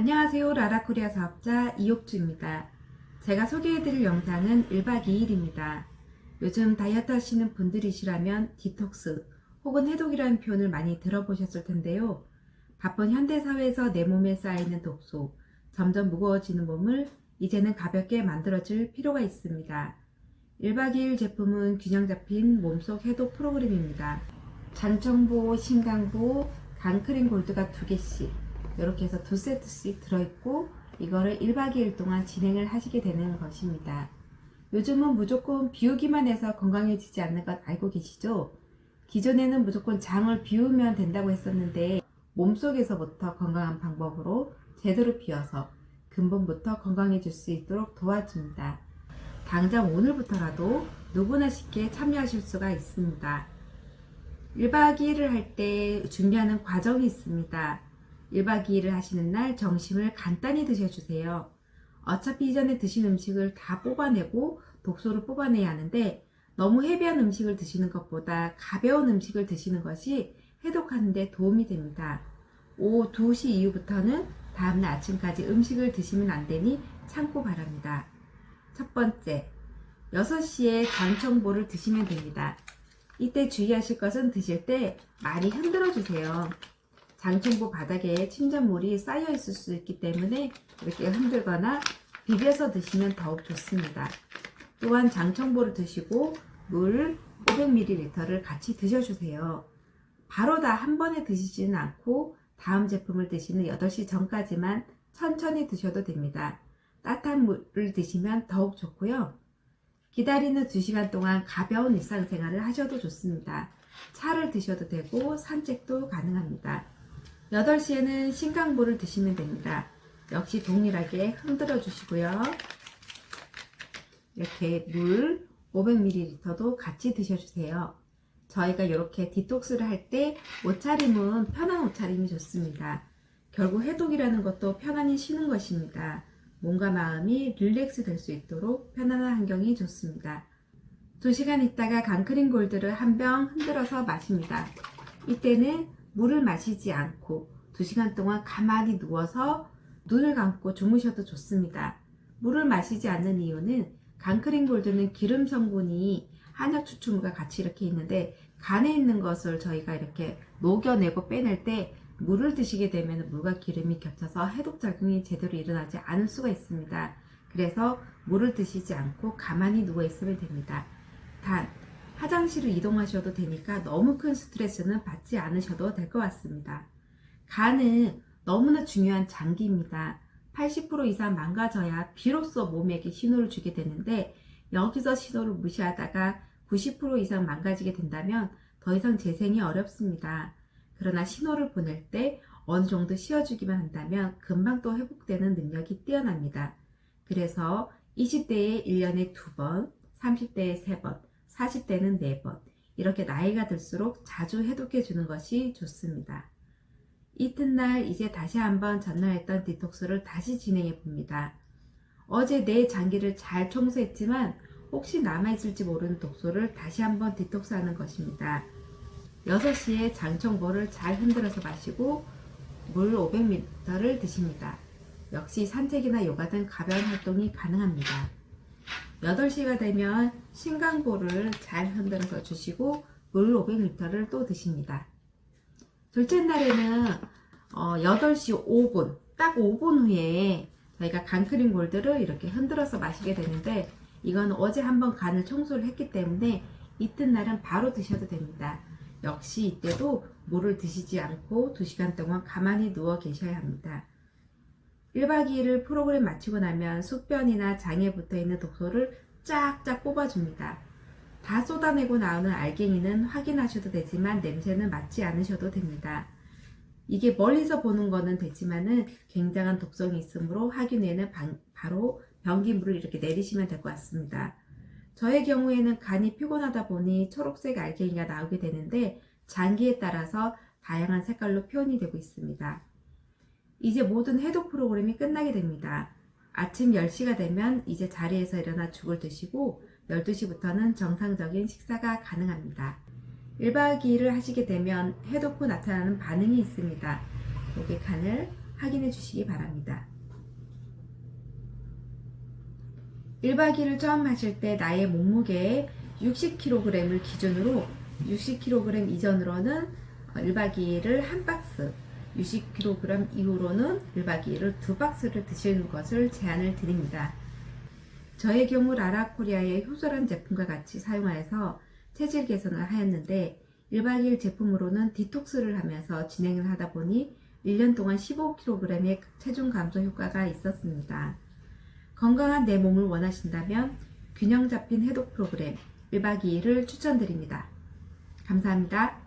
안녕하세요. 라라코리아 사업자 이옥주입니다. 제가 소개해드릴 영상은 1박 2일입니다. 요즘 다이어트 하시는 분들이시라면 디톡스 혹은 해독이라는 표현을 많이 들어보셨을 텐데요. 바쁜 현대사회에서 내 몸에 쌓이는 독소, 점점 무거워지는 몸을 이제는 가볍게 만들어줄 필요가 있습니다. 1박 2일 제품은 균형 잡힌 몸속 해독 프로그램입니다. 장청보, 신강보, 강크림 골드가 2개씩 이렇게 해서 2세트씩 들어있고 이거를 1박 2일 동안 진행을 하시게 되는 것입니다. 요즘은 무조건 비우기만 해서 건강해지지 않는 것 알고 계시죠? 기존에는 무조건 장을 비우면 된다고 했었는데 몸속에서부터 건강한 방법으로 제대로 비워서 근본부터 건강해질 수 있도록 도와줍니다. 당장 오늘부터라도 누구나 쉽게 참여하실 수가 있습니다. 1박 2일을 할 때 준비하는 과정이 있습니다. 1박 2일을 하시는 날 점심을 간단히 드셔주세요. 어차피 이전에 드신 음식을 다 뽑아내고 독소를 뽑아내야 하는데 너무 헤비한 음식을 드시는 것보다 가벼운 음식을 드시는 것이 해독하는 데 도움이 됩니다. 오후 2시 이후부터는 다음날 아침까지 음식을 드시면 안 되니 참고 바랍니다. 첫 번째, 6시에 장청보를 드시면 됩니다. 이때 주의하실 것은 드실 때 많이 흔들어 주세요. 장청보 바닥에 침전물이 쌓여 있을 수 있기 때문에 이렇게 흔들거나 비벼서 드시면 더욱 좋습니다. 또한 장청보를 드시고 물 500ml를 같이 드셔주세요. 바로 다 한 번에 드시지는 않고 다음 제품을 드시는 8시 전까지만 천천히 드셔도 됩니다. 따뜻한 물을 드시면 더욱 좋고요. 기다리는 2시간 동안 가벼운 일상생활을 하셔도 좋습니다. 차를 드셔도 되고 산책도 가능합니다. 8시에는 신강보를 드시면 됩니다. 역시 동일하게 흔들어 주시고요. 이렇게 물 500ml도 같이 드셔주세요. 저희가 이렇게 디톡스를 할 때 옷차림은 편한 옷차림이 좋습니다. 결국 해독이라는 것도 편안히 쉬는 것입니다. 몸과 마음이 릴렉스 될 수 있도록 편안한 환경이 좋습니다. 2시간 있다가 강크림 골드를 한 병 흔들어서 마십니다. 이때는 물을 마시지 않고 2시간 동안 가만히 누워서 눈을 감고 주무셔도 좋습니다. 물을 마시지 않는 이유는 강크림 골드는 기름 성분이 한약 추출물과 같이 이렇게 있는데 간에 있는 것을 저희가 이렇게 녹여내고 빼낼 때 물을 드시게 되면 물과 기름이 겹쳐서 해독작용이 제대로 일어나지 않을 수가 있습니다. 그래서 물을 드시지 않고 가만히 누워 있으면 됩니다. 단, 화장실을 이동하셔도 되니까 너무 큰 스트레스는 받지 않으셔도 될 것 같습니다. 간은 너무나 중요한 장기입니다. 80% 이상 망가져야 비로소 몸에게 신호를 주게 되는데 여기서 신호를 무시하다가 90% 이상 망가지게 된다면 더 이상 재생이 어렵습니다. 그러나 신호를 보낼 때 어느 정도 쉬어주기만 한다면 금방 또 회복되는 능력이 뛰어납니다. 그래서 20대에 1년에 2번, 30대에 3번, 40대는 4번 이렇게 나이가 들수록 자주 해독해 주는 것이 좋습니다. 이튿날 이제 다시 한번 전날 했던 디톡스를 다시 진행해 봅니다. 어제 내 장기를 잘 청소했지만 혹시 남아있을지 모르는 독소를 다시 한번 디톡스 하는 것입니다. 6시에 장청보를 잘 흔들어서 마시고 물 500ml를 드십니다. 역시 산책이나 요가 등 가벼운 활동이 가능합니다. 8시가 되면 신강보를 잘 흔들어서 주시고 물 500ml를 또 드십니다. 둘째 날에는 8시 5분, 딱 5분 후에 저희가 강크림 골드를 이렇게 흔들어서 마시게 되는데 이건 어제 한번 간을 청소를 했기 때문에 이튿날은 바로 드셔도 됩니다. 역시 이때도 물을 드시지 않고 2시간 동안 가만히 누워 계셔야 합니다. 1박 2일을 프로그램 마치고 나면 숙변이나 장에 붙어있는 독소를 쫙쫙 뽑아줍니다. 다 쏟아내고 나오는 알갱이는 확인하셔도 되지만 냄새는 맡지 않으셔도 됩니다. 이게 멀리서 보는 거는 되지만은 굉장한 독성이 있으므로 확인 후에는 바로 변기물을 이렇게 내리시면 될 것 같습니다. 저의 경우에는 간이 피곤하다 보니 초록색 알갱이가 나오게 되는데 장기에 따라서 다양한 색깔로 표현이 되고 있습니다. 이제 모든 해독 프로그램이 끝나게 됩니다. 아침 10시가 되면 이제 자리에서 일어나 죽을 드시고 12시부터는 정상적인 식사가 가능합니다. 1박 2일을 하시게 되면 해독 후 나타나는 반응이 있습니다. 여기 간을 확인해 주시기 바랍니다. 1박 2일을 처음 하실 때 나의 몸무게 60kg을 기준으로 60kg 이전으로는 1박 2일을 한 박스, 60kg 이후로는 1박 2일을 2박스를 드시는 것을 제안을 드립니다. 저의 경우 라라코리아의 효소란 제품과 같이 사용하여서 체질 개선을 하였는데 1박 2일 제품으로는 디톡스를 하면서 진행을 하다 보니 1년 동안 15kg의 체중 감소 효과가 있었습니다. 건강한 내 몸을 원하신다면 균형 잡힌 해독 프로그램 1박 2일을 추천드립니다. 감사합니다.